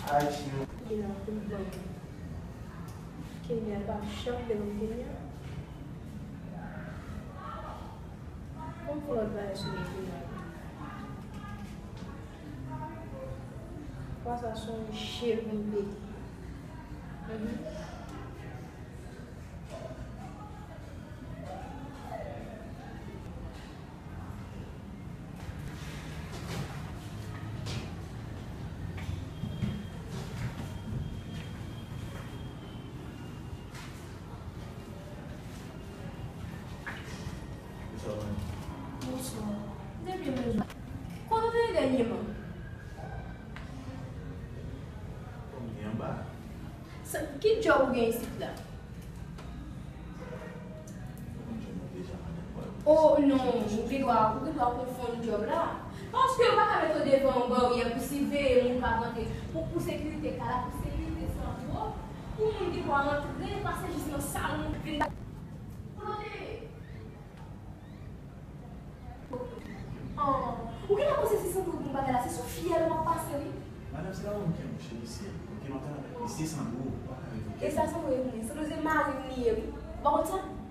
Atinho. Il a un bon. Qu'il n'y a pas choc de l'opinion. Como falou vai assumir que faça só um cheiro de Bonsoir. Depuis mesmo. Quando você ganha, mano? Que jogo ganha esse lá? Oh, não. O Guidoal confunde o jogo lá? Parce que eu vais mettre devant un barrière pour s'y ver, on va rentrer. Pour sécurité, car pour sécurité, c'est un peu. Pour mon qui va rentrer, passer juste dans le salon. Oh, o que é você se sentiu com bagulho? Você sofia, ela não passa ali. Mas não é um que eu cheguei cedo, porque não tem licença na rua. Esse é o seu erro, né? Você não usa mais o dinheiro. Volta.